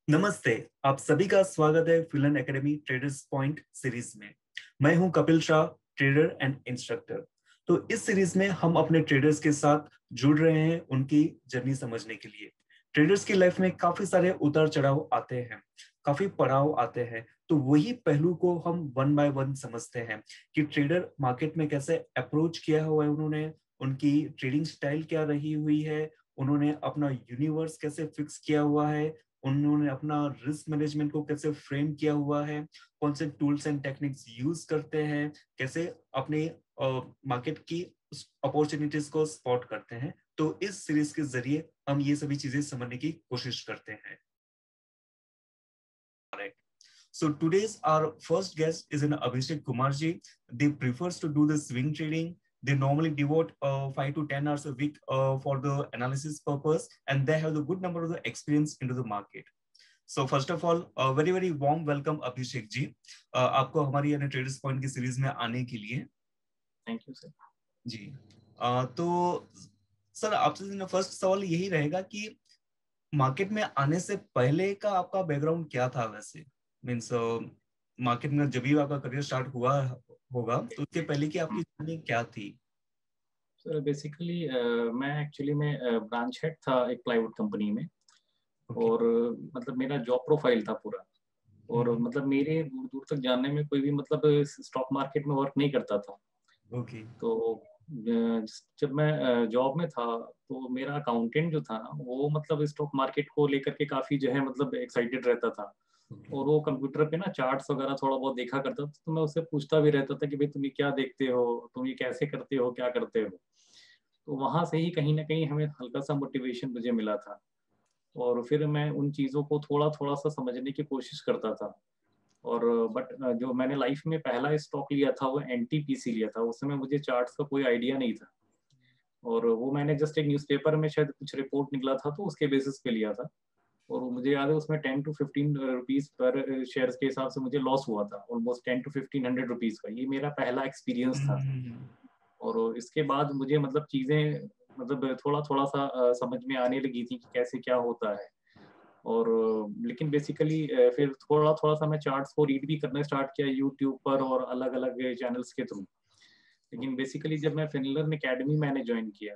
नमस्ते। आप सभी का स्वागत है फिलन एकेडमी ट्रेडर्स पॉइंट सीरीज में। मैं हूं Kapil Shah, trader and instructor. तो इस सीरीज में हम अपने ट्रेडर्स के साथ जुड़ रहे हैं उनकी जर्नी समझने के लिए। ट्रेडर्स की लाइफ में काफी सारे उतार चढ़ाव आते हैं, काफी पड़ाव आते हैं, तो वही पहलू को हम वन बाय वन समझते हैं कि ट्रेडर मार्केट में कैसे अप्रोच किया हुआ है उन्होंने, उनकी ट्रेडिंग स्टाइल क्या रही हुई है, उन्होंने अपना यूनिवर्स कैसे फिक्स किया हुआ है, उन्होंने अपना रिस्क मैनेजमेंट को कैसे फ्रेम किया हुआ है, कौन से टूल्स एंड टेक्निक्स यूज करते हैं, कैसे अपने मार्केट की अपॉर्चुनिटीज को स्पॉट करते हैं। तो इस सीरीज के जरिए हम ये सभी चीजें समझने की कोशिश करते हैं। So today's our first guest is an Abhishek Kumarji. They prefers to do the swing trading. They normally devote 5 to 10 hours a week for the analysis purpose, and they have the good number of the experience into the market. So first of all, very very warm welcome Abhishek जी। आपको हमारी यानी traders point की series में आने के लिए thank you sir जी। तो sir आपसे फर्स्ट सवाल यही रहेगा कि मार्केट में आने से पहले का आपका बैकग्राउंड क्या था वैसे। मीन्स मार्केट में जब भी आपका करियर स्टार्ट हुआ होगा तो उसके पहले की आपकी जर्नी क्या थी? सर बेसिकली मैं एक्चुअली में ब्रांच हेड था एक प्लाईवुड कंपनी में। ओके। और मतलब मेरा जॉब प्रोफाइल था पूरा। और मतलब मेरे दूर दूर तक जानने में कोई भी मतलब स्टॉक मार्केट में वर्क नहीं करता था। ओके। तो जब मैं जॉब में था तो मेरा अकाउंटेंट जो था वो मतलब स्टॉक मार्केट को लेकर के काफ़ी जो है मतलब एक्साइटेड रहता था। और वो कंप्यूटर पे ना चार्ट्स वगैरह थोड़ा बहुत देखा करता था, तो मैं उससे पूछता भी रहता था कि भाई तुम ये क्या देखते हो, तुम ये कैसे करते हो, क्या करते हो। तो वहां से ही कहीं ना कहीं हमें हल्का सा मोटिवेशन मुझे मिला था। और फिर मैं उन चीज़ों को थोड़ा थोड़ा सा समझने की कोशिश करता था। और बट जो मैंने लाइफ में पहला स्टॉक लिया था वो एनटीपीसी लिया था। उस समय मुझे चार्ट्स का कोई आइडिया नहीं था। और वो मैंने जस्ट एक न्यूज़पेपर में शायद कुछ रिपोर्ट निकला था तो उसके बेसिस पे लिया था। और मुझे याद है उसमें 10 to 15 रुपीज पर शेयर के हिसाब से मुझे लॉस हुआ था, ऑलमोस्ट 10 to 1500 रुपीज का। ये मेरा पहला एक्सपीरियंस था। और इसके बाद मुझे मतलब चीज़ें मतलब थोड़ा थोड़ा सा समझ में आने लगी थी कि कैसे क्या होता है। और लेकिन बेसिकली फिर थोड़ा थोड़ा सा मैं चार्ट्स को रीड भी करना स्टार्ट किया यूट्यूब पर और अलग अलग चैनल्स के थ्रू। लेकिन बेसिकली जब मैं फिनलर्न एकेडमी मैंने ज्वाइन किया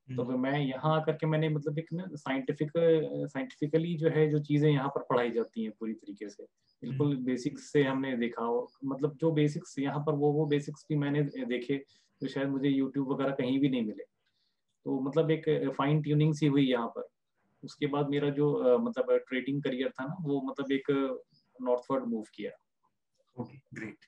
तो फिर मैं यहाँ आकर के मैंने मतलब एक ना साइंटिफिकली जो है जो चीज़ें यहाँ पर पढ़ाई जाती हैं पूरी तरीके से बिल्कुल बेसिक्स से हमने देखा। और मतलब जो बेसिक्स यहाँ पर वो बेसिक्स भी मैंने देखे जो शायद मुझे यूट्यूब वगैरह कहीं भी नहीं मिले। तो मतलब एक फाइन ट्यूनिंग सी हुई यहाँ पर। उसके बाद मेरा जो मतलब ट्रेडिंग करियर था ना वो मतलब एक नॉर्थवर्ड मूव किया। Okay, great.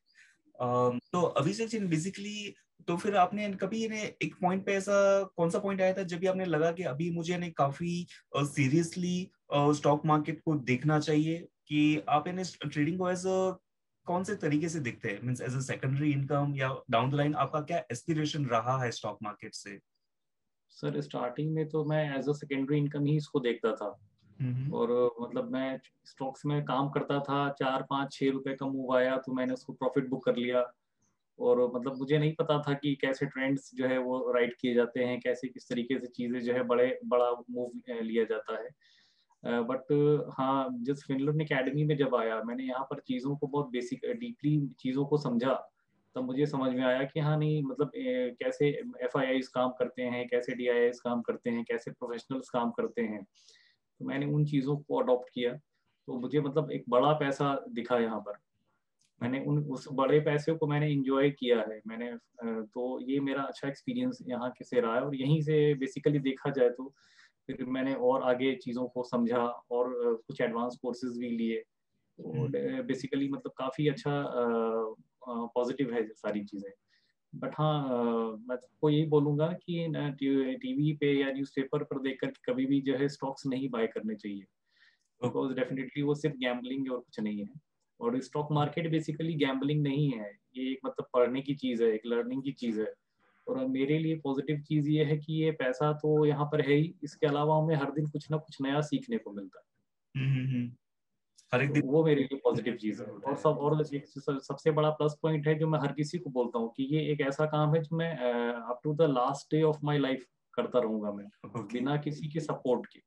तो अभिषेक जी बेसिकली तो फिर आपने कभी ने एक पॉइंट पे ऐसा कौन सा पॉइंट आया था जब भी आपने लगा कि अभी मुझे ने काफी सीरियसली स्टॉक मार्केट को देखना चाहिए, कि आप इन ट्रेडिंग को एज कौन से तरीके से देखते हैं, means as a secondary income या डाउन द लाइन आपका क्या एस्पिरेशन रहा है स्टॉक मार्केट से? सर स्टार्टिंग में तो मैं एज अ सेकेंडरी इनकम ही इसको देखता था। हम्म। और मतलब मैं स्टॉक्स में काम करता था, 4 5 6 रुपए का मूव आया तो मैंने उसको प्रॉफिट बुक कर लिया। और मतलब मुझे नहीं पता था कि कैसे ट्रेंड्स जो है वो राइट किए जाते हैं, कैसे किस तरीके से चीज़ें जो है बड़े बड़ा मूव लिया जाता है। बट हाँ, जिस फिनलर्न एकेडमी में जब आया मैंने यहाँ पर चीज़ों को बहुत बेसिक डीपली चीज़ों को समझा। तब मुझे समझ में आया कि हाँ नहीं मतलब कैसे एफ काम करते हैं, कैसे डी काम करते हैं, कैसे प्रोफेशनल्स काम करते हैं। तो मैंने उन चीज़ों को अडॉप्ट किया। तो मुझे मतलब एक बड़ा पैसा दिखा यहाँ पर। मैंने उन उस बड़े पैसे को मैंने इंजॉय किया है। मैंने तो ये मेरा अच्छा एक्सपीरियंस यहाँ के से रहा है। और यहीं से बेसिकली देखा जाए तो फिर मैंने और आगे चीज़ों को समझा और कुछ एडवांस कोर्सेज भी लिए। तो बेसिकली मतलब काफ़ी अच्छा पॉजिटिव है सारी चीज़ें। बट हाँ, मैं तो यही बोलूँगा कि टीवी पे या न्यूज़पेपर पर देख कर कभी भी जो है स्टॉक्स नहीं बाय करने चाहिए। बिकॉज डेफिनेटली वो सिर्फ गैम्बलिंग और कुछ नहीं है। और स्टॉक मार्केट बेसिकली गैम्बलिंग नहीं है, ये एक मतलब पढ़ने की चीज़ है, एक लर्निंग की चीज़ है। और मेरे लिए पॉजिटिव चीज़ ये है कि ये पैसा तो यहाँ पर है ही, इसके अलावा हमें हर दिन कुछ ना कुछ नया सीखने को मिलता है। हर एक तो दिन वो मेरे लिए पॉजिटिव चीज़ है। होता और है। सब और एक सबसे बड़ा प्लस पॉइंट है जो मैं हर किसी को बोलता हूँ कि ये एक ऐसा काम है जो मैं up to the last day of my life करता रहूंगा मैं, ओके। बिना किसी के सपोर्ट के।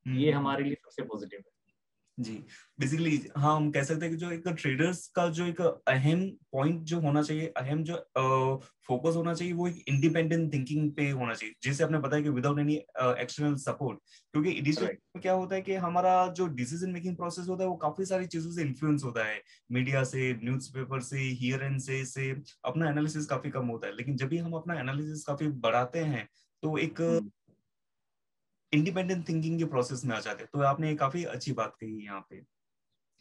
ये हमारे लिए सबसे पॉजिटिव है। जी, बेसिकली हाँ, हम कह सकते हैं कि जो एक ट्रेडर्स का जो एक अहम पॉइंट जो होना चाहिए, अहम जो फोकस होना चाहिए, वो एक इंडिपेंडेंट थिंकिंग पे होना चाहिए, जैसे आपने बताया कि विदाउट एनी एक्सटर्नल सपोर्ट। क्योंकि इनिशियल राइट। में क्या होता है कि हमारा जो डिसीजन मेकिंग प्रोसेस होता है वो काफी सारी चीजों से इन्फ्लुएंस होता है, मीडिया से, न्यूज़पेपर से, हियर एंड से अपना एनालिसिस काफी कम होता है। लेकिन जब भी हम अपना एनालिसिस काफी बढ़ाते हैं तो एक इंडिपेंडेंट थिंकिंग के प्रोसेस में आ जाते हैं। तो आपने ये काफी अच्छी बात कही यहाँ पे।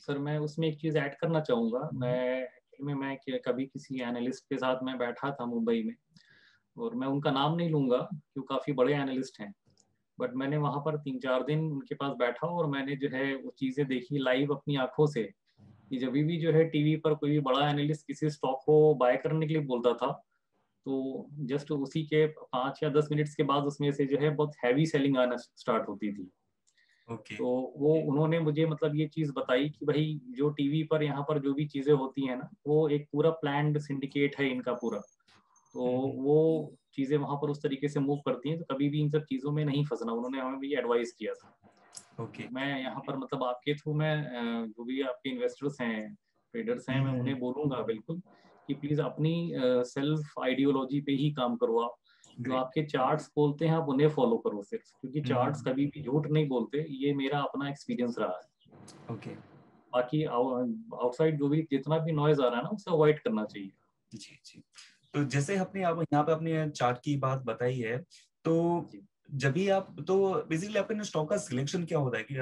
सर मैं उसमें एक चीज़ ऐड करना चाहूँगा। मैं कभी किसी एनालिस्ट के साथ मैं बैठा था मुंबई में, और मैं उनका नाम नहीं लूंगा क्यों, काफ़ी बड़े एनालिस्ट हैं। बट मैंने वहाँ पर 3-4 दिन उनके पास बैठा और मैंने जो है वो चीज़ें देखी लाइव अपनी आंखों से, कि जब भी जो है टीवी पर कोई भी बड़ा एनालिस्ट किसी स्टॉक को बाय करने के लिए बोलता था, तो जस्ट उसी के 5 या 10 मिनट्स के बाद उसमें से जो है बहुत हैवी सेलिंग आना स्टार्ट होती थी। ओके। तो वो उन्होंने मुझे मतलब ये चीज़ बताई कि भाई जो टीवी पर यहाँ पर जो भी चीज़ें होती हैं ना, वो एक पूरा प्लान्ड सिंडिकेट है इनका पूरा। तो वो चीज़ें वहाँ पर उस तरीके से मूव करती हैं, तो कभी भी इन सब चीज़ों में नहीं फंसना, उन्होंने हमें भी एडवाइस किया था। ओके। तो मैं यहाँ पर मतलब आपके थ्रू मैं जो भी आपके इन्वेस्टर्स हैं, ट्रेडर्स हैं, मैं हम्म। उन्हें बोलूँगा बिल्कुल कि प्लीज़ अपनी सेल्फ आइडियोलॉजी पे ही काम करो आप। जो ग्रेट। आपके चार्ट्स बोलते हैं आप उन्हें फॉलो करो सिर्फ, क्योंकि चार्ट्स हम्म। कभी भी झूठ नहीं बोलते, ये मेरा अपना एक्सपीरियंस रहा है। ओके। बाकी आउटसाइड जो भी जितना भी नॉइज आ रहा है ना, उसे अवॉइड करना चाहिए। जी जी। तो जैसे आपने आप यहाँ पे अपने चार्ट की बात बताई है, तो जी जब भी आप तो बेसिकली आपका स्टॉक का सिलेक्शन क्या होता है कि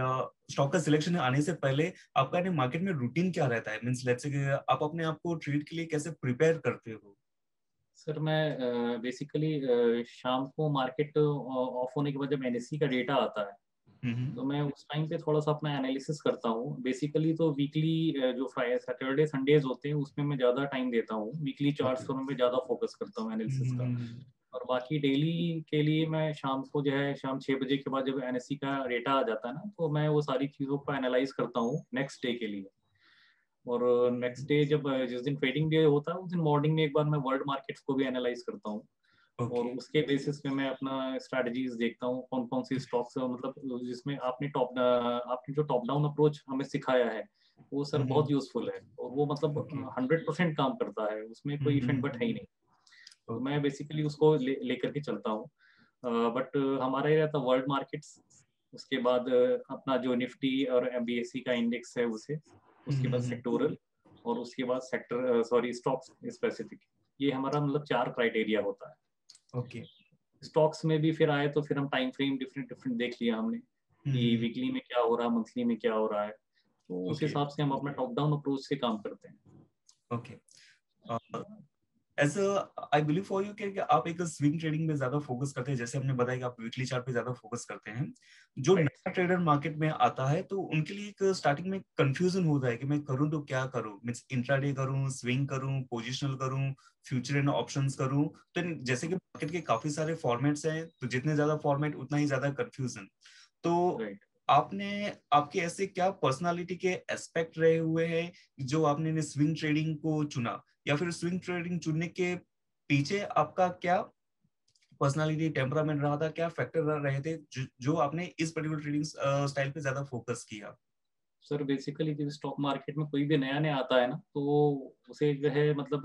स्टॉक का सिलेक्शन आने से पहले आपका मार्केट में रूटीन क्या रहता है, मींस लेट्स से कि आप अपने आप को ट्रेड के लिए कैसे प्रिपेयर करते हो? सर, मैं बेसिकली शाम को मार्केट ऑफ होने के बाद जब एनएससी का डेटा आता है, हम्म। तो मैं उस टाइम पे थोड़ा सा अपना एनालिसिस करता हूँ। बेसिकली तो वीकली जो फ्राइडे सैटरडे संडेज होते हैं उसमें मैं ज़्यादा टाइम देता हूँ, वीकली चार्ट्स ओके। पर मैं ज़्यादा फोकस करता हूँ एनालिसिस का। हम्म। और बाकी डेली के लिए मैं शाम को जो है शाम 6 बजे के बाद जब एनएससी का डेटा आ जाता है ना, तो मैं वो सारी चीज़ों को एनालाइज करता हूँ नेक्स्ट डे के लिए। और नेक्स्ट डे जब जिस दिन ट्रेडिंग डे होता है उस दिन मॉर्निंग में एक बार मैं वर्ल्ड मार्केट्स को भी एनालाइज करता हूँ। और ओके। उसके बेसिस पे मैं अपना स्ट्रैटेजीज देखता हूँ, कौन कौन सी स्टॉक्स मतलब जिसमें आपने जो टॉप डाउन अप्रोच हमें सिखाया है, वो सर बहुत यूजफुल है, और वो मतलब ओके। 100% काम करता है, उसमें कोई इफेंट बट है ही नहीं। तो ओके। मैं बेसिकली उसको लेकर के चलता हूँ। बट हमारा ये रहता वर्ल्ड मार्केट्स, उसके बाद अपना जो निफ्टी और बीएससी का इंडेक्स है उसे, उसके बाद सेक्टोरल, और उसके बाद सेक्टर सॉरी स्टॉक्स स्पेसिफिक। ये हमारा मतलब 4 क्राइटेरिया होता है। ओके। स्टॉक्स में भी फिर आए तो फिर हम टाइम फ्रेम डिफरेंट डिफरेंट देख लिया हमने, कि वीकली में क्या हो रहा है, मंथली में क्या हो रहा है, तो उस ओके। हिसाब से हम अपना टॉप डाउन अप्रोच से काम करते हैं। Okay. As I believe for you कि आप एक स्विंग ट्रेडिंग में ज्यादा फोकस करते हैं, जैसे आपने बताया कि आप वीकली चार्ट पे ज्यादा फोकस करते हैं। जो राइट। नया ट्रेडर मार्केट में आता है तो उनके लिए एक स्टार्टिंग में कंफ्यूजन होता है कि मैं करूं तो क्या करूं, मींस इंट्राडे करूं, स्विंग करूं, पोजिशनल करूं, फ्यूचर एंड ऑप्शंस करूं। तो जैसे कि मार्केट के काफी सारे फॉर्मेट्स हैं, तो जितने ज्यादा फॉर्मेट उतना ही ज्यादा कंफ्यूजन। तो राइट। आपने आपके ऐसे क्या पर्सनालिटी के एस्पेक्ट रहे हुए हैं जो आपने स्विंग ट्रेडिंग को चुना, या फिर स्विंग ट्रेडिंग चुनने के पीछे आपका क्या पर्सनालिटी टेम्परामेंट रहा था, क्या फैक्टर रहे थे जो आपने इस पर्टिकुलर ट्रेडिंग स्टाइल पे ज्यादा फोकस किया? सर बेसिकली जब स्टॉक मार्केट में कोई भी नया नया आता है ना, तो उसे जो है मतलब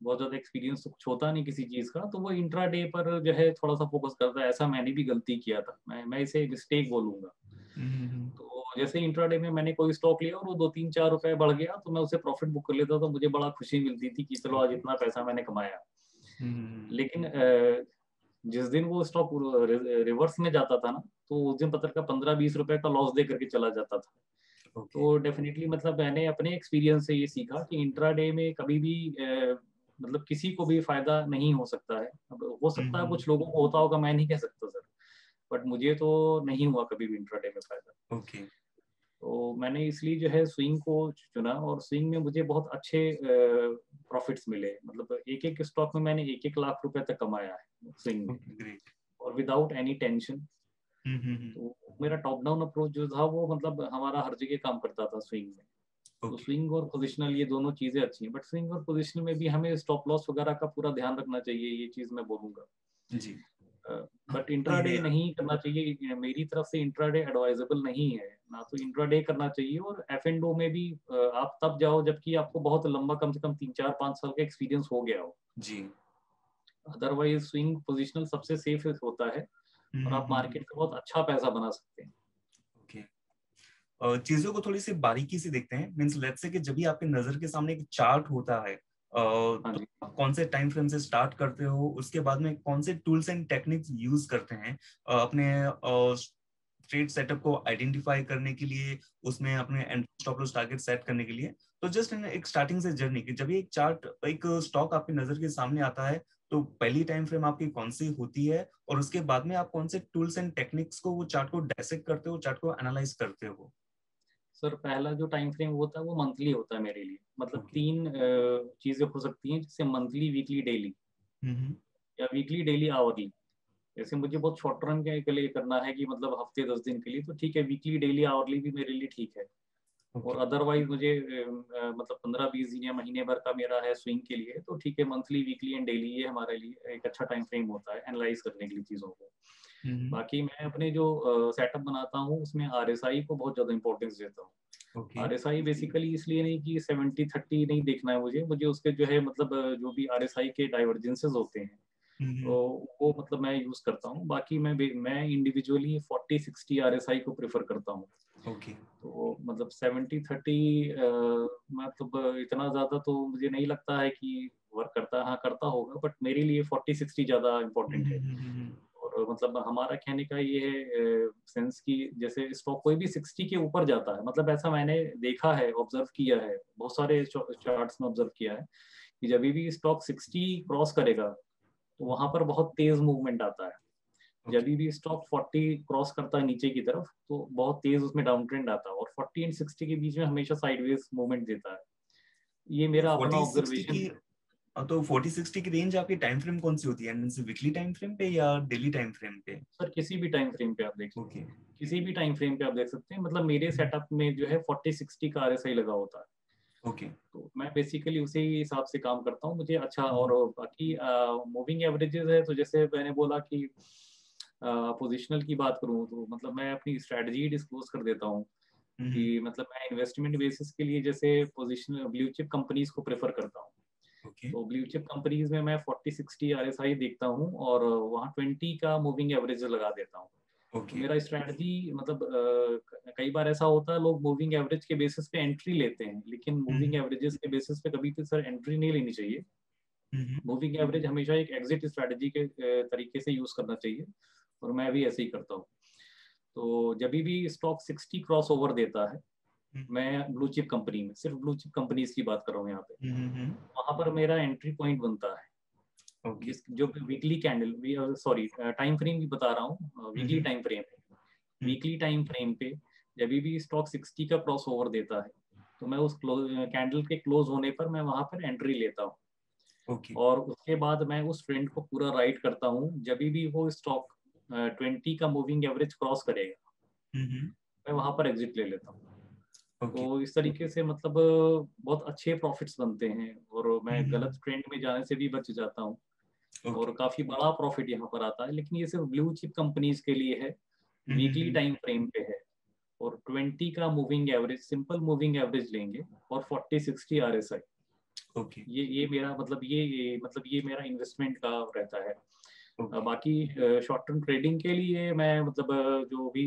बहुत ज्यादा एक्सपीरियंस तो कुछ होता नहीं किसी चीज का, तो वो इंट्राडे पर जो है थोड़ा सा फोकस करता है। ऐसा मैंने भी गलती किया था, मैं इसे मिस्टेक बोलूंगा। हम्म। तो जैसे इंट्राडे में मैंने कोई स्टॉक लिया और वो 2-3-4 रुपए बढ़ गया, तो मैं उसे प्रॉफिट बुक कर लेता, तो मुझे बड़ा खुशी मिलती थी कि चलो आज ओके। इतना पैसा मैंने कमाया। हम्म। लेकिन जिस दिन वो स्टॉक रिवर्स में जाता था ना, तो उस दिन पता लगा 15-20 रुपए का लॉस दे करके चला जाता था। ओके। तो डेफिनेटली मतलब मैंने अपने एक्सपीरियंस से ये सीखा कि इंट्राडे में कभी भी मतलब किसी को भी फायदा नहीं हो सकता है। अब हो सकता है कुछ लोगों को होता होगा, मैं नहीं कह सकता सर, बट मुझे तो नहीं हुआ कभी भी इंट्राडे में फायदा। ओके। तो मैंने इसलिए जो है स्विंग को चुना, और स्विंग में मुझे बहुत अच्छे प्रॉफिट्स मिले। मतलब एक एक स्टॉक में मैंने 1-1 लाख रुपए तक कमाया है स्विंग में, ओके। ग्रेट। और विदाउट एनी टेंशन। हम्म। तो मेरा टॉप डाउन अप्रोच जो था वो मतलब हमारा हर जगह काम करता था स्विंग में। तो ओके। स्विंग और पोजिशनल ये दोनों चीजें अच्छी हैं, बट स्विंग और पोजिशनल में भी हमें स्टॉप लॉस वगैरह का पूरा ध्यान रखना चाहिए, ये चीज मैं बोलूंगा। जी। बट इंट्राडे नहीं करना चाहिए, मेरी तरफ से इंट्राडे एडवाइजेबल नहीं है ना, तो इंट्राडे करना चाहिए। और एफ एंड ओ में भी आप तब जाओ जबकि आपको बहुत लंबा, कम से कम 3 4 5 साल का एक्सपीरियंस हो गया हो जी। अदरवाइज स्विंग पोजिशनल सबसे सेफ होता है और आप मार्केट में बहुत अच्छा पैसा बना सकते हैं। ओके, चीजों को थोड़ी सी बारीकी से देखते हैं। मींस लेट्स से कि जब भी आपके नजर के सामने एक चार्ट होता है, हाँ तो जी। आप कौन से टाइम फ्रेम से स्टार्ट करते हो, उसके बाद में कौन से टूल्स एंड टेक्निक्स यूज करते हैं अपने ट्रेड सेटअप को आइडेंटिफाई करने के लिए, उसमें अपने and stop loss target set करने के लिए। तो जस्ट इन एक स्टार्टिंग से जर्नी की, जब ये एक चार्ट, एक स्टॉक आपकी नजर के सामने आता है, तो पहली टाइम फ्रेम आपकी कौन सी होती है, और उसके बाद में आप कौन से टूल्स एंड टेक्निक्स को, वो चार्ट को डायसेक्ट करते हो, चार्ट को एनालाइज करते हो? सर पहला जो टाइम फ्रेम होता है वो मंथली होता है मेरे लिए। मतलब ओके। 3 चीजें हो सकती हैं, जैसे मंथली, वीकली, डेली, हम्म। या वीकली, डेली, आवरली। जैसे मुझे बहुत शॉर्ट टर्म के लिए करना है कि मतलब हफ्ते 10 दिन के लिए, तो ठीक है, वीकली, डेली, आवरली भी मेरे लिए ठीक है। और ओके। अदरवाइज मुझे मतलब 15 20 दिन या महीने भर का मेरा है स्विंग के लिए, तो ठीक है, मंथली, वीकली एंड डेली, ये हमारे लिए एक अच्छा टाइम फ्रेम होता है एनालाइज करने के लिए चीज़ों को। हम्म। बाकी मैं अपने जो सेटअप बनाता हूँ उसमें आरएसआई को बहुत ज़्यादा इंपॉर्टेंस देता हूँ। ओके। आरएसआई बेसिकली इसलिए नहीं कि 70 30 नहीं देखना है मुझे, मुझे उसके जो है मतलब जो भी आरएसआई के डाइवर्जेंसेस होते हैं, हम्म। तो वो मतलब मैं यूज करता हूँ। बाकी मैं इंडिविजुअली 40 60 आरएसआई को प्रेफर करता हूँ। ओके। तो मतलब 70 30 मतलब इतना ज्यादा तो मुझे नहीं लगता है कि वर्क करता है। हाँ करता होगा, बट मेरे लिए 40 60 ज्यादा इम्पोर्टेंट है। हम्म। और मतलब हमारा कहने का ये है सेंस कि जैसे स्टॉक कोई भी 60 के ऊपर जाता है, मतलब ऐसा मैंने देखा है, ऑब्जर्व किया है, बहुत सारे चार्ट्स में ऑब्जर्व किया है कि जब भी स्टॉक 60 क्रॉस करेगा तो वहां पर बहुत तेज मूवमेंट आता है। जब ओके। भी स्टॉक 40 क्रॉस करता है नीचे की तरफ तो बहुत तेज उसमें डाउन ट्रेंड आता है, और 40 एंड 60 के बीच में हमेशा साइडवेज मूवमेंट देता है। ये ये मेरा अपना 40-60 ऑब्जर्वेशन की, है। तो 40-60 की रेंज आपकी टाइम फ्रेम कौन सी होती है? मींस वीकली टाइम फ्रेम पे या डेली टाइम फ्रेम पे? सर किसी भी टाइम फ्रेम पे आप देख सकते ओके। हैं, किसी भी टाइम फ्रेम पे आप देख सकते हैं। मतलब मेरे सेटअप में जो है 40 60 का आरएसआई लगा होता है, ओके। तो मैं बेसिकली उसी हिसाब से काम करता हूँ। मुझे अच्छा, और हम्म। बाकी मूविंग एवरेजेस है, तो जैसे मैंने बोला कि पोजिशनल की बात करूँ तो मतलब मैं अपनी स्ट्रेटजी डिस्क्लोज कर देता हूँ हम्म। कि मतलब मैं इन्वेस्टमेंट बेसिस के लिए जैसे पोजिशन ब्लू चिप कंपनीज को प्रेफर करता हूँ। ओके। तो ब्लू चिप कंपनीज में मैं 40 60 आरएसआई देखता हूँ और वहाँ 20 का मूविंग एवरेज लगा देता हूँ। तो ओके। मेरा स्ट्रैटेजी मतलब कई बार ऐसा होता है लोग मूविंग एवरेज के बेसिस पे एंट्री लेते हैं, लेकिन मूविंग हम्म। एवरेजेस के बेसिस पे कभी भी सर एंट्री नहीं लेनी चाहिए। हम्म। मूविंग एवरेज हमेशा एक एग्जिट स्ट्रैटेजी के तरीके से यूज करना चाहिए, और मैं भी ऐसे ही करता हूँ। तो जब भी स्टॉक 60 क्रॉस ओवर देता है, मैं ब्लू चिप कंपनी में, सिर्फ ब्लू चिप कंपनीज की बात कर रहा हूँ यहाँ पे, हम्म। वहां पर मेरा एंट्री पॉइंट बनता है। ओके। जिस जो weekly candle, sorry time frame भी बता रहा हूँ, वीकली हम्म। टाइम फ्रेम पे, वीकली टाइम फ्रेम पे जब भी स्टॉक 60 का क्रॉस ओवर देता है, तो मैं उस कैंडल के क्लोज होने पर मैं वहां पर एंट्री लेता हूँ। ओके। और उसके बाद मैं उस ट्रेंड को पूरा राइड करता हूँ। जब भी वो स्टॉक 20 का मूविंग एवरेज क्रॉस करेगा, हम्म। मैं वहां पर एग्जिट ले लेता हूँ। ओके। तो इस तरीके से मतलब बहुत अच्छे प्रॉफिट्स बनते हैं, और मैं गलत ट्रेंड में जाने से भी बच जाता हूँ, ओके। और काफी बड़ा प्रॉफिट यहाँ पर आता है। लेकिन ये सिर्फ ब्लू चिप कंपनीज के लिए है, वीकली टाइम फ्रेम पे है, और 20 का moving average, simple moving average लेंगे, और 40 60 आरएसआई। ओके। ये मेरा मतलब ये मेरा इन्वेस्टमेंट का रहता है। ओके। बाकी शॉर्ट टर्म ट्रेडिंग के लिए मैं मतलब जो भी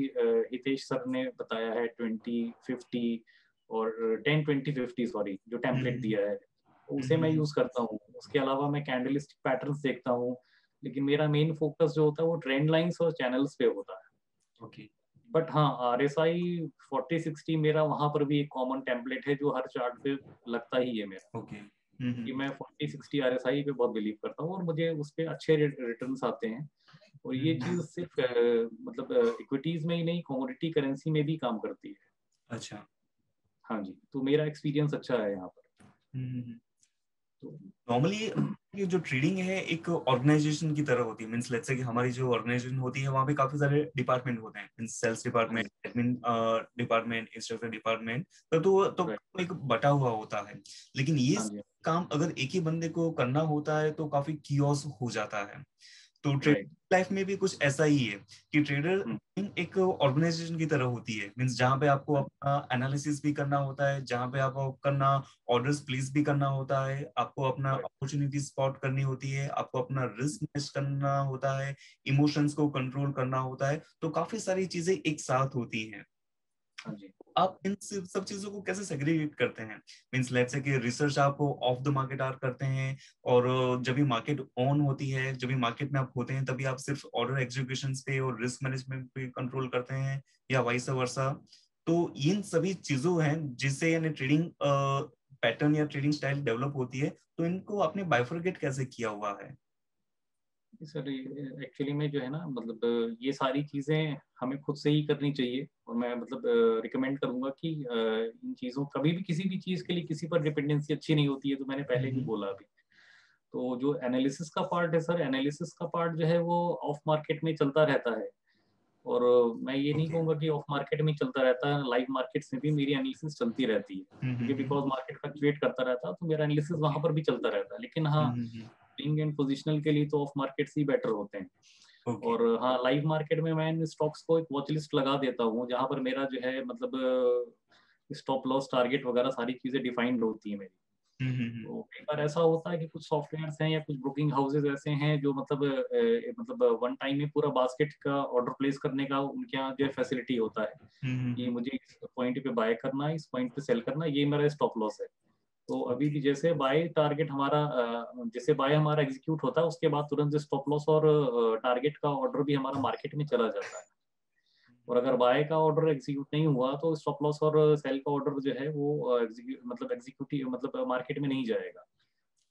हितेश सर ने बताया है 20 50 और 10 20 50, सॉरी, जो टेम्पलेट दिया है, उसे मैं यूज करता हूँ। उसके अलावा मैं कैंडलिस्टिक पैटर्न्स देखता हूँ, लेकिन मेरा मेन फोकस जो होता है वो ट्रेंड लाइंस और चैनल्स पे होता है। ओके। बट हाँ, आरएसआई 40 60 मेरा वहां पर भी एक कॉमन टेम्पलेट है जो हर चार्ट पे लगता ही है मेरा, ओके। कि मैं 40 60 आरएसआई पे बहुत बिलीव करता हूँ, और मुझे उस पे अच्छे रिटर्न्स आते हैं। और ये चीज सिर्फ मतलब इक्विटीज में ही नहीं, कमोडिटी करेंसी में भी काम करती है। अच्छा। हाँ जी, तो मेरा एक्सपीरियंस अच्छा है यहाँ पर। तो नॉर्मली ये जो ट्रेडिंग है एक ऑर्गेनाइजेशन की तरह होती है। मींस लेट्स से कि हमारी जो ऑर्गेनाइजेशन होती है वहाँ पे काफी सारे डिपार्टमेंट होते हैं। मींस सेल्स हाँ डिपार्टमेंट, जी। एडमिन डिपार्टमेंट, इंस्ट्रक्टर डिपार्टमेंट, तो राइट। एक बटा हुआ होता है। लेकिन ये हाँ जी। काम अगर एक ही बंदे को करना होता है तो काफी कियोस हो जाता है। तो ट्रेडिंग लाइफ में भी कुछ ऐसा ही है कि ट्रेडर एक ऑर्गेनाइजेशन की तरह होती है, मींस जहाँ पे आपको अपना एनालिसिस भी करना होता है, जहाँ पे आपको करना ऑर्डर्स प्लेस भी करना होता है, आपको अपना अपॉर्चुनिटी स्पॉट करनी होती है, आपको अपना रिस्क मैनेज करना होता है, इमोशंस को कंट्रोल करना होता है, तो काफी सारी चीजें एक साथ होती हैं। आप इन सब चीजों को कैसे सेग्रीगेट करते हैं? मींस लेट्स से कि रिसर्च आप ऑफ द मार्केट आर करते हैं, और जब भी मार्केट ऑन होती है, जब भी मार्केट में आप होते हैं, तभी आप सिर्फ ऑर्डर एग्जीक्यूशन पे और रिस्क मैनेजमेंट पे कंट्रोल करते हैं, या वाइस वर्सा? तो इन सभी चीजों हैं जिससे यानी ट्रेडिंग पैटर्न या ट्रेडिंग स्टाइल डेवलप होती है, तो इनको आपने बाइफरकेट कैसे किया हुआ है? सर एक्चुअली में जो है ना, मतलब ये सारी चीज़ें हमें खुद से ही करनी चाहिए, और मैं मतलब रिकमेंड करूंगा कि इन चीज़ों, कभी भी किसी भी चीज़ के लिए किसी पर डिपेंडेंसी अच्छी नहीं होती है, तो मैंने पहले भी बोला अभी। तो जो एनालिसिस का पार्ट है सर, एनालिसिस का पार्ट जो है वो ऑफ मार्केट में चलता रहता है, और मैं ये नहीं कहूँगा कि ऑफ मार्केट में चलता रहता है, लाइव मार्केट्स में भी मेरी एनालिसिस चलती रहती है, क्योंकि बिकॉज मार्केट फ्लक्चुएट करता रहता है, तो मेरा एनालिसिस वहां पर भी चलता रहता है। लेकिन हाँ, स्विंग एंड पोजिशनल के लिए तो ऑफ मार्केट्स ही बेटर होते हैं। और हाँ, लाइव मार्केट में मैं इन स्टॉक्स को एक वॉच लिस्ट लगा देता हूँ, जहाँ पर मेरा जो है मतलब स्टॉप लॉस टारगेट वगैरह सारी चीजें डिफाइंड होती है मेरी। तो कई बार ऐसा होता है कि कुछ सॉफ्टवेयर्स हैं या कुछ ब्रोकिंग हाउसेज ऐसे हैं जो मतलब वन टाइम में पूरा बास्केट का ऑर्डर प्लेस करने का उनके यहाँ जो है फैसिलिटी होता है कि मुझे इस पॉइंट पे बाय करना है, इस पॉइंट पे सेल करना है, ये मेरा स्टॉप लॉस है। तो अभी भी जैसे बाय टारगेट हमारा जैसे बाय हमारा एग्जीक्यूट होता है, उसके बाद तुरंत स्टॉप लॉस और टारगेट का ऑर्डर भी हमारा मार्केट में चला जाता है। और अगर बाय का ऑर्डर एग्जीक्यूट नहीं हुआ तो स्टॉप लॉस और सेल का ऑर्डर जो है वो एग्जीक्यूटिव मतलब मार्केट में नहीं जाएगा।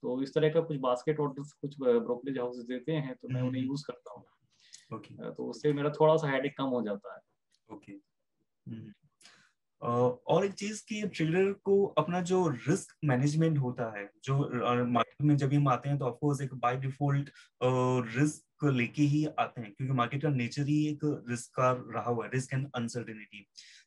तो इस तरह का कुछ बास्केट ऑर्डर्स कुछ ब्रोकरेज हाउसेस देते हैं, तो मैं उन्हें यूज करता हूँ। तो उससे मेरा थोड़ा सा हेडेक कम हो जाता है। और एक चीज कि ट्रेडर को अपना जो रिस्क मैनेजमेंट होता है, जो मार्केट में जब हम आते हैं तो ऑफकोर्स एक बाय डिफॉल्ट रिस्क लेके ही आते हैं, क्योंकि मार्केट का नेचर ही एक रिस्क का रहा हुआ है, रिस्क एंड अनसर्टेनिटी।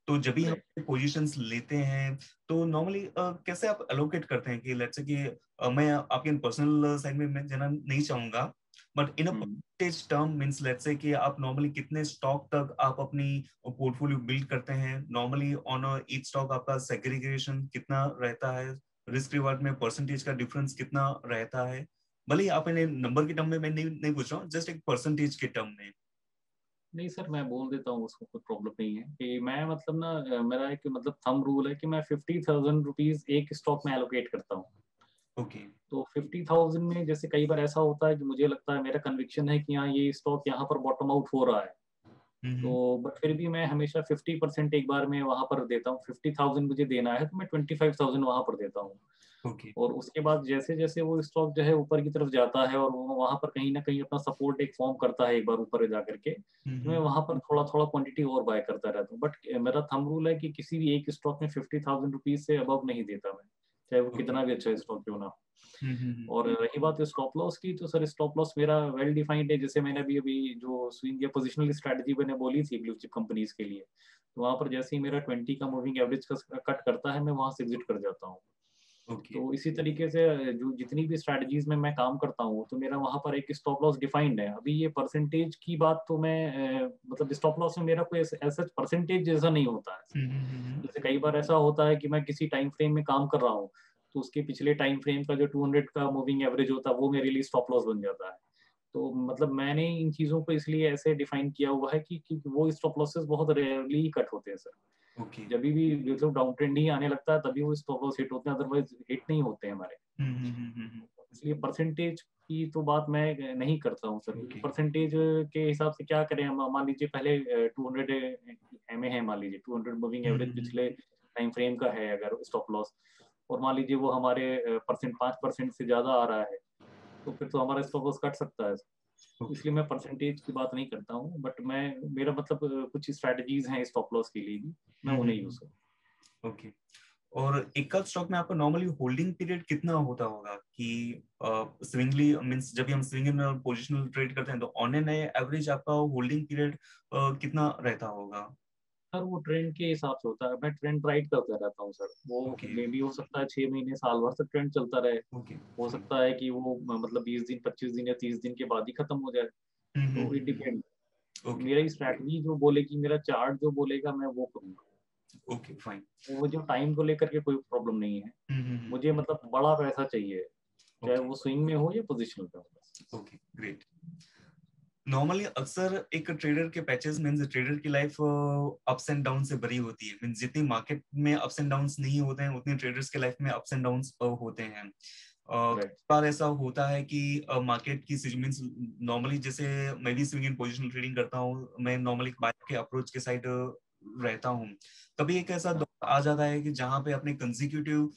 तो जब भी हम पोजीशंस लेते हैं तो नॉर्मली कैसे आप एलोकेट परसेंटेज करते हैं कि लेट्स से कि मैं आपके पर्सनल साइड में मैं जाना नहीं चाहूंगा, but in a percentage term means let's say कि आप नॉर्मली कितने स्टॉक तक आप अपनी पोर्टफोलियो बिल्ड करते हैं? नॉर्मली ऑन ईच स्टॉक आपका सेग्रीगेशन कितना रहता है? रिस्क रिवार्ड में परसेंटेज का डिफरेंस कितना रहता है? भले ही आप इन्हें नंबर के टर्म में मैं नहीं पूछ रहा हूँ, जस्ट एक परसेंटेज के टर्म में। नहीं सर, मैं बोल देता हूँ, उसको कोई प्रॉब्लम नहीं है कि मैं मतलब ना, मेरा एक मतलब थंब रूल है कि मैं 50,000 रुपीज एक स्टॉक में एलोकेट करता हूँ। ओके। तो 50,000 में जैसे कई बार ऐसा होता है कि मुझे लगता है, मेरा कन्विक्शन है कि हाँ ये स्टॉक यहाँ पर बॉटम आउट हो रहा है, तो बट फिर भी मैं हमेशा 50% एक बार में वहां पर देता हूँ। 50,000 मुझे देना है तो मैं 25,000 वहां पर देता हूँ। और उसके बाद जैसे जैसे वो स्टॉक जो है ऊपर की तरफ जाता है और वो वहां पर कहीं ना कहीं अपना सपोर्ट एक फॉर्म करता है एक बार ऊपर जा करके, तो मैं वहां पर थोड़ा थोड़ा क्वांटिटी और बाय करता रहता हूँ। बट मेरा थंब रूल है कि किसी भी एक स्टॉक में 50,000 रुपीज से अबव नहीं देता मैं, चाहे वो कितना भी अच्छा स्टॉक क्यों ना हो। और रही बात स्टॉप लॉस की, तो सर स्टॉप लॉस मेरा वेल डिफाइंड है। जैसे मैंने अभी अभी जो स्विंग या पोजिशनल स्ट्रेटजी मैंने बोली थी ब्लू चिप कंपनीज के लिए, तो वहां पर जैसे ही मेरा 20 का मूविंग एवरेज का कट करता है, मैं वहां से एग्जिट कर जाता हूँ। तो इसी तरीके से जो जितनी भी स्ट्रेटजीज में मैं काम करता हूँ, तो मेरा वहां पर एक स्टॉप लॉस डिफाइंड है। अभी ये परसेंटेज की बात तो मैं मतलब स्टॉप लॉस में मेरा कोई ऐसा परसेंटेज जैसा नहीं होता है। जैसे कई बार ऐसा होता है कि मैं किसी टाइम फ्रेम में काम कर रहा हूँ, तो उसके पिछले टाइम फ्रेम का जो 200 का मूविंग एवरेज होता है वो मेरे लिए स्टॉप लॉस बन जाता है। तो मतलब मैंने इन चीजों को इसलिए ऐसे डिफाइन किया हुआ है कि वो स्टॉप लॉसेस बहुत रेयरली ही कट होते हैं सर। जब भी मतलब डाउन ट्रेंड ही आने लगता है तभी वो स्टॉप लॉस हिट होते हैं, अदरवाइज हिट नहीं होते हैं हमारे। इसलिए परसेंटेज की तो बात मैं नहीं करता हूँ सर। परसेंटेज के हिसाब से क्या करें हम, मान लीजिए पहले 200 एमए है, मान लीजिए 200 मूविंग एवरेज पिछले टाइम फ्रेम का है अगर स्टॉप लॉस, और मान लीजिए वो हमारे 5% से ज्यादा आ रहा है, तो फिर तो हमारा स्टॉप लॉस कट सकता है। इसलिए मैं परसेंटेज की बात नहीं करता हूँ, बट मैं मेरा मतलब कुछ स्ट्रेटजीज हैं स्टॉप लॉस के लिए भी, मैं उन्हें यूज करता हूँ। ओके। और एक स्टॉक में आपका नॉर्मली होल्डिंग पीरियड कितना होता होगा कि स्विंगली मींस जब भी हम स्विंग इन पोजिशनल ट्रेड करते हैं तो ऑन एन एवरेज आपका होल्डिंग पीरियड कितना रहता होगा? सर वो ट्रेंड के हिसाब से होता है, मैं ट्रेंड राइट करता रहता हूँ सर। वो मे भी हो सकता है 6 महीने साल भर तक ट्रेंड चलता रहे, हो सकता है कि वो मतलब 20 दिन 25 दिन या 30 दिन के बाद ही खत्म हो जाए। तो इट डिपेंड, ओके मेरी स्ट्रैटेजी जो बोलेगी, मेरा चार्ट जो बोलेगा, मैं वो करूँगा। Okay fine. वो जो टाइम को लेकर के कोई प्रॉब्लम नहीं है, मुझे मतलब बड़ा पैसा चाहिए, चाहे ओके वो स्विंग में हो या पोजिशनल पे हो बस। Okay great. नॉर्मली अक्सर एक ट्रेडर के पैचेस मींस ट्रेडर की लाइफ अप्स एंड डाउन से भरी होती है। मींस जितनी मार्केट में अप्स एंड डाउन्स नहीं होते हैं उतनी ट्रेडर्स के लाइफ में अप्स एंड डाउन्स होते हैं। कई राइट। बार ऐसा होता है कि मार्केट की मींस नॉर्मली जैसे मैं भी स्विंग एंड पोजिशनल ट्रेडिंग करता हूँ, मैं नॉर्मली बायर के अप्रोच के साइड रहता हूँ। कभी एक ऐसा दौर आ जाता है कि जहां पे अपने कंसेक्यूटिव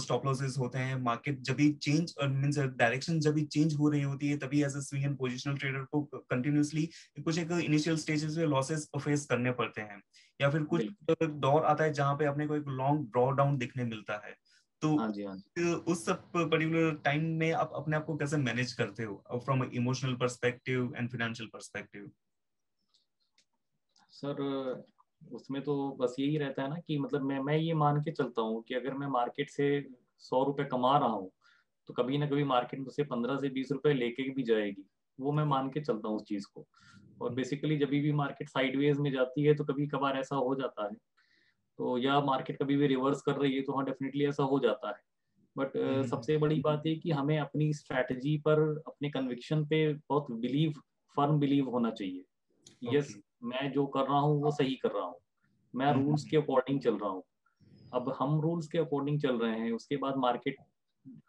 स्टॉप लॉसेस होते हैं, मार्केट जब भी चेंज मींस डायरेक्शन जब भी चेंज हो रही होती है तभी as a swing and positional trader को कंटिन्यूअसली कुछ एक इनिशियल स्टेजेस में लॉसेस फेस करने पड़ते हैं, या फिर कुछ बिल्कुल। दौर आता है जहां पे अपने को एक लॉन्ग ड्रॉ डाउन दिखने मिलता है। तो हाँ जी, हाँ जी। उस सब पर्टिकुलर टाइम में आप अपने आप को कैसे मैनेज करते हो from emotional perspective and financial perspective? Sir उसमें तो बस यही रहता है ना कि मतलब मैं ये मान के चलता हूँ कि अगर मैं मार्केट से 100 रुपये कमा रहा हूँ, तो कभी ना कभी मार्केट मुझसे 15 से 20 रुपये लेके भी जाएगी। वो मैं मान के चलता हूँ उस चीज़ को। और बेसिकली जब भी मार्केट साइडवेज में जाती है तो कभी कभार ऐसा हो जाता है, तो या मार्केट कभी भी रिवर्स कर रही है तो हाँ डेफिनेटली ऐसा हो जाता है। बट सबसे बड़ी बात है कि हमें अपनी स्ट्रैटेजी पर, अपने कन्विक्शन पे बहुत फर्म बिलीव होना चाहिए। Yes, okay. मैं जो कर रहा हूँ वो सही कर रहा हूँ, मैं रूल्स के अकॉर्डिंग चल रहा हूँ। अब हम रूल्स के अकॉर्डिंग चल रहे हैं, उसके बाद मार्केट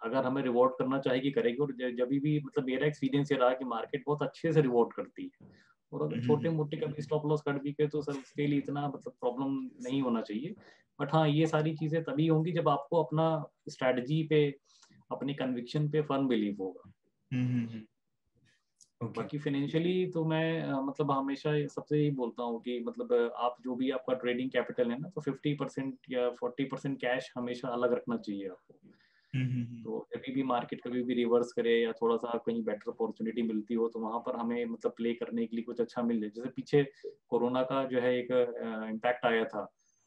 अगर हमें रिवॉर्ड करना चाहेगी करेगी। और जब भी मतलब मेरा एक्सपीरियंस ये रहा कि मार्केट बहुत अच्छे से रिवॉर्ड करती है। और अगर छोटे मोटे कभी स्टॉप लॉस कर भी गए तो सर उसके लिए इतना मतलब प्रॉब्लम नहीं होना चाहिए। बट हाँ, ये सारी चीजें तभी होंगी जब आपको अपना स्ट्रैटेजी पे, अपनी कन्विक्शन पे फर्म बिलीव होगा। ओके। बाकी फाइनेंशियली तो मैं मतलब हमेशा सबसे यही बोलता हूँ कि मतलब आप जो भी आपका ट्रेडिंग कैपिटल है ना, तो 50% या 40% कैश हमेशा अलग रखना चाहिए आपको। तो कभी भी मार्केट कभी भी रिवर्स करे या थोड़ा सा कहीं बेटर अपॉर्चुनिटी मिलती हो तो वहां पर हमें मतलब प्ले करने के लिए कुछ अच्छा मिल जाए। जैसे पीछे कोरोना का जो है एक इम्पैक्ट आया था,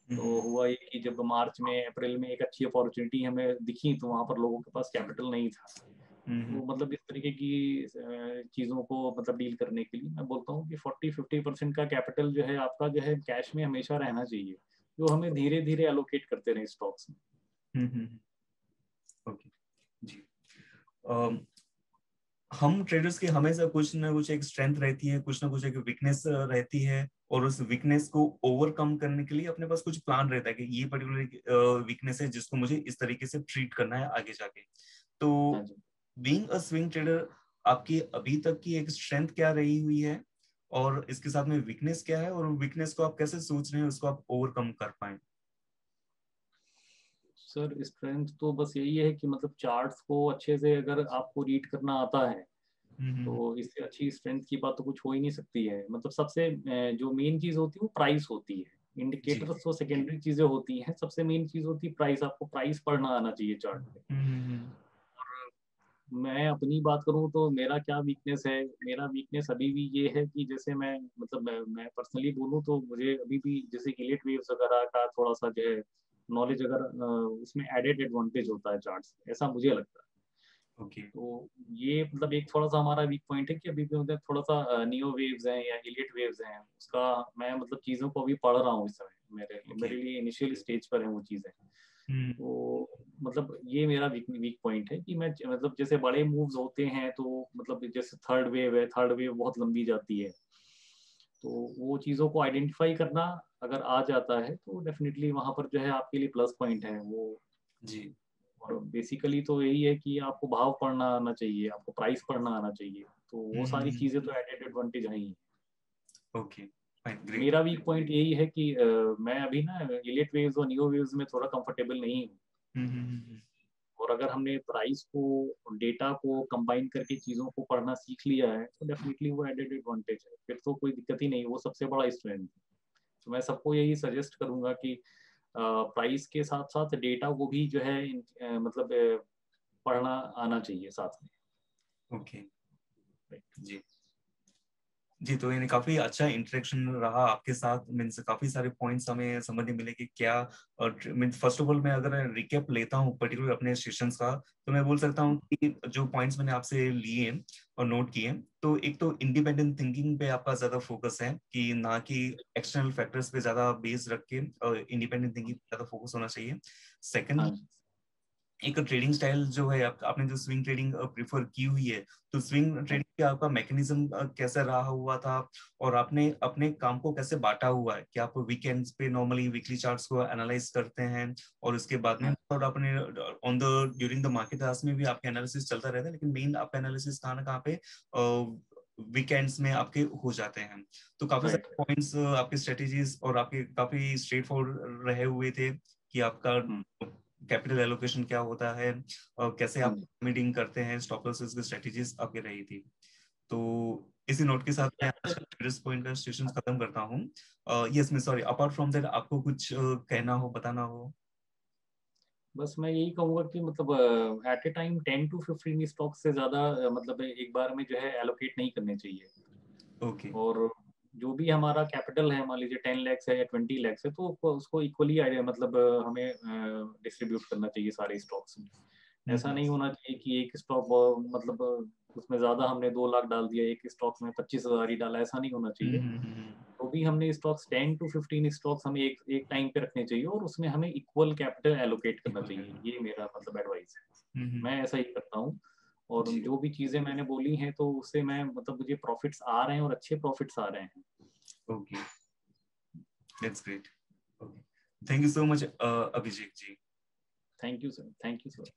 तो हुआ ये कि जब मार्च में अप्रैल में एक अच्छी अपॉर्चुनिटी हमें दिखी तो वहां पर लोगों के पास कैपिटल नहीं था। तो मतलब इस तरीके की चीज़ों को मतलब डील करने के लिए मैं बोलता हूँ कि 40-50% का कैपिटल जो है आपका जो है कैश में हमेशा रहना चाहिए, जो हमें धीरे धीरे एलोकेट करते रहे स्टॉक्स में। ओके जी। हम ट्रेडर्स की हमेशा कुछ ना कुछ एक स्ट्रेंथ रहती है, कुछ ना कुछ एक वीकनेस रहती है, और उस वीकनेस को ओवरकम करने के लिए अपने पास कुछ प्लान रहता है कि ये पर्टिकुलर वीकनेस है जिसको मुझे इस तरीके से ट्रीट करना है आगे जाके। तो हाँ जी। बीइंग अ स्विंग ट्रेडर, आपकी अभी तक की एक स्ट्रेंथ क्या रही हुई है, और इसके साथ में वीकनेस क्या है, और वीकनेस को आप कैसे सोच रहे हैं उसको आप ओवरकम कर पाए? सर स्ट्रेंथ तो बस यही है कि मतलब चार्ट्स को अच्छे से अगर आपको रीड करना आता है तो इससे अच्छी स्ट्रेंथ की बात तो कुछ हो ही नहीं सकती है। मतलब सबसे जो मेन चीज होती है वो प्राइस होती है। जी। इंडिकेटर्स तो सेकेंडरी चीजें होती हैं, सबसे मेन चीज होती है प्राइस। आपको प्राइस पढ़ना आना चाहिए चार्ट पे। मैं अपनी बात करूं तो मेरा क्या वीकनेस है, मेरा वीकनेस अभी भी ये है कि जैसे मैं पर्सनली बोलूं तो मुझे अभी भी जैसे इलिट वेव्स वगैरह का थोड़ा सा जो है नॉलेज अगर उसमें एडेड एडवांटेज होता है चार्ट्स, ऐसा मुझे लगता है। ओके। तो ये मतलब एक थोड़ा सा हमारा वीक पॉइंट है कि अभी भी मतलब थोड़ा सा नियो वेव्स हैं या इलिट वेव्स हैं, उसका मैं मतलब चीज़ों को अभी पढ़ रहा हूँ इस समय। मेरे ओके। मेरे लिए इनिशियल स्टेज पर है वो चीज़ें। तो मतलब ये मेरा वीक पॉइंट है कि मैं मतलब जैसे बड़े मूव्स होते हैं तो मतलब जैसे थर्ड वेव है, थर्ड वेव बहुत लंबी जाती है, तो वो चीज़ों को आइडेंटिफाई करना अगर आ जाता है तो डेफिनेटली वहां पर जो है आपके लिए प्लस पॉइंट है वो। जी। और बेसिकली तो यही है कि आपको भाव पढ़ना आना चाहिए, आपको प्राइस पढ़ना आना चाहिए। तो वो सारी चीजें तो एडेड एडवांटेज है ही। Okay fine great. मेरा वीक पॉइंट यही है कि मैं अभी ना इलिट वेव्स और नियो वेव्स में थोड़ा कंफर्टेबल नहीं हूँ। और अगर हमने प्राइस को, डेटा को कंबाइन करके चीजों को पढ़ना सीख लिया है तो डेफिनेटली वो एडेड एडवांटेज है, फिर तो कोई दिक्कत ही नहीं, वो सबसे बड़ा स्ट्रेंथ है। तो मैं सबको यही सजेस्ट करूंगा कि प्राइस के साथ साथ डेटा को भी जो है मतलब पढ़ना आना चाहिए साथ में। ओके जी। जी, तो यानी काफी अच्छा इंटरेक्शन रहा आपके साथ। मीन्स काफी सारे पॉइंट्स हमें समझने मिले कि क्या, और मीन्स फर्स्ट ऑफ ऑल मैं अगर रिकैप लेता हूँ पर्टिकुलर अपने सेशंस का, तो मैं बोल सकता हूँ कि जो पॉइंट्स मैंने आपसे लिए और नोट किए, तो एक तो इंडिपेंडेंट थिंकिंग पे आपका ज्यादा फोकस है कि ना कि एक्सटर्नल फैक्टर्स पे ज्यादा बेस रख के इंडिपेंडेंट थिंकिंग पे ज्यादा फोकस होना चाहिए। हाँ सेकंड, जी। एक ट्रेडिंग स्टाइल जो है आपने जो स्विंग ट्रेडिंग प्रिफर की हुई है, तो स्विंग ट्रेडिंग का आपका मैकेनिज्म कैसे रहा हुआ था, और आपने अपने काम को कैसे बांटा हुआ है कि आप वीकेंड्स पे नॉर्मली वीकली चार्ट्स को एनालाइज करते हैं, और उसके बाद में हाँ और आपने on the during the market hours में भी आपका एनालिसिस चलता रहता है, लेकिन मेन आपका एनालिसिस कहाँ ना कहाँ पे वीकेंड्स में आपके हो जाते हैं। तो काफी राइट। सारे पॉइंट्स आपके स्ट्रेटेजीज और आपके काफी स्ट्रेट फॉरवर्ड रहे हुए थे कि आपका कैपिटल एलोकेशन क्या होता है और कैसे हाँ आप जी। मीटिंग करते हैं, स्टॉप लॉसेस की स्ट्रेटेजीज आपकी रही थी। तो इसी नोट के साथ मैं आज का ट्रेडर्स पॉइंट का सेशन खत्म करता हूँ। यस मैं सॉरी, अपार्ट फ्रॉम दैट आपको कुछ कहना हो, बताना हो? बस मैं यही कहूंगा कि मतलब at a time 10 to 15 stock से ज्यादा मतलब एक बार में जो है एलोकेट नहीं करने चाहिए। ओके। और जो भी हमारा कैपिटल है, मान लीजिए 10 lakhs है या 20 lakhs है, तो उसको इक्वली मतलब हमें डिस्ट्रीब्यूट करना चाहिए सारे स्टॉक्स में। ऐसा नहीं होना चाहिए कि एक स्टॉक मतलब उसमें ज्यादा हमने 2 लाख डाल दिया, एक स्टॉक में 25,000 ही डाला, ऐसा नहीं होना चाहिए। तो भी हमने स्टॉक्स 10 to 15 स्टॉक्स हमें एक एक टाइम पे रखने चाहिए, और उसमें हमें इक्वल कैपिटल एलोकेट करना इक्वल चाहिए। करना। ये मेरा मतलब एडवाइस है, मैं ऐसा ही करता हूँ। और जी। जो भी चीजें मैंने बोली हैं तो उससे मैं मतलब मुझे प्रॉफिट्स आ रहे हैं, और अच्छे प्रॉफिट्स आ रहे हैं। Okay, that's great. Okay, thank you so much Abhishek ji. Thank you sir, thank you sir.